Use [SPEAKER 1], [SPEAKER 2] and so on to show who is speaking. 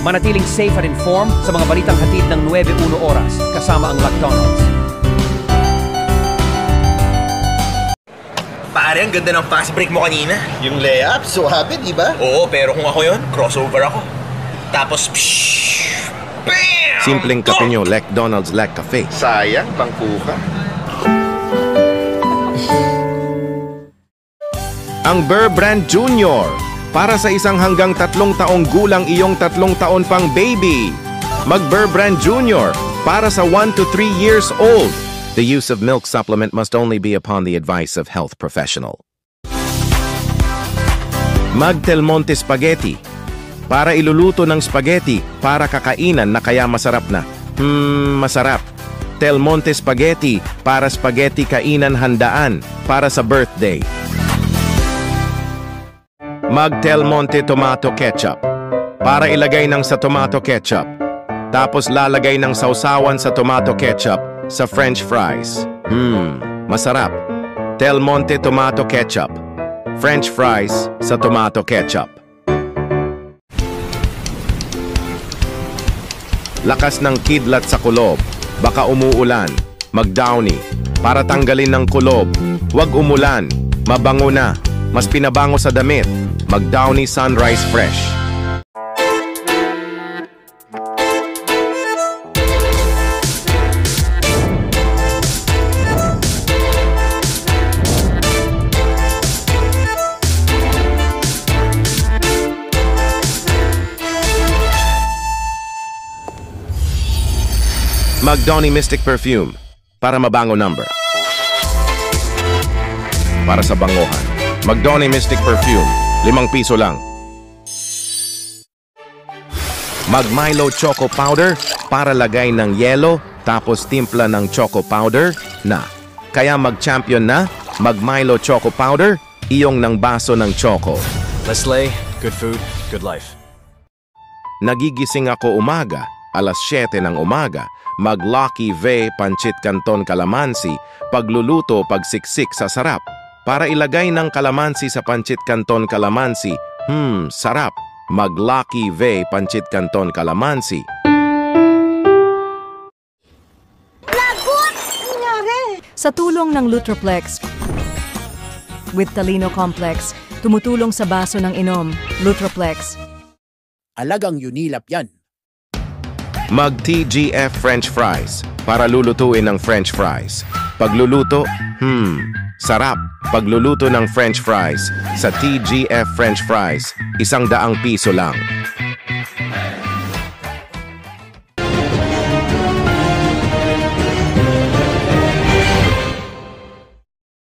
[SPEAKER 1] Manatiling safe at informed sa mga balitang hatid ng 9:01 oras kasama ang McDonald's.
[SPEAKER 2] Pare, ang ganda ng fast break mo kanina.
[SPEAKER 3] Yung layup, so happy, di ba?
[SPEAKER 2] Oo, pero kung ako yun, crossover ako. Tapos, bam!
[SPEAKER 4] Simpleng kape nyo, McDonald's Lac Cafe.
[SPEAKER 3] Sayang, bangko ka.
[SPEAKER 4] Ang Burr Brand Jr. Para sa isang hanggang 3 taong gulang iyong 3 taon pang baby. Mag Burr Brand Jr. Para sa 1 to 3 years old. The use of milk supplement must only be upon the advice of health professional. Mag Del Monte Spaghetti. Para iluluto ng spaghetti para kakainan na kaya masarap na. Masarap. Del Monte Spaghetti para spaghetti kainan handaan para sa birthday. Mag Del Monte Tomato Ketchup. Para ilagay ng sa tomato ketchup. Tapos lalagay ng sausawan sa tomato ketchup sa French fries. Masarap. Del Monte Tomato Ketchup. French fries sa tomato ketchup. Lakas ng kidlat sa kulob. Baka umuulan. Mag-Downy. Para tanggalin ng kulob. Huwag umulan. Mabango na. Mas pinabango sa damit. Mag-Downy Sunrise Fresh. Mag-Downy Mystic Perfume para mabango number. Para sa bangohan. Mag-Downy Mystic Perfume, 5 piso lang. Mag-Milo Choco Powder para lagay ng yelo tapos timpla ng choco powder na. Kaya mag-champion na, mag-Milo Choco Powder, iyong ng baso ng choco.
[SPEAKER 5] Nestle, good food, good life.
[SPEAKER 4] Nagigising ako umaga, alas 7 ng umaga. Mag-Lucky Vey Pancit Canton Calamansi, pagluluto pagsiksik sa sarap. Para ilagay ng kalamansi sa Pancit Canton Calamansi, sarap. Mag-Lucky Vey Pancit Canton Calamansi.
[SPEAKER 6] Lagot! Nangyari! Sa tulong ng Lutroplex with Talino Complex, tumutulong sa baso ng inom, Lutroplex.
[SPEAKER 7] Alagang Unilap yan.
[SPEAKER 4] Mag-TGF French Fries para lulutuin ng French fries. Pagluluto, sarap. Pagluluto ng French fries sa TGF French Fries, 100 piso lang.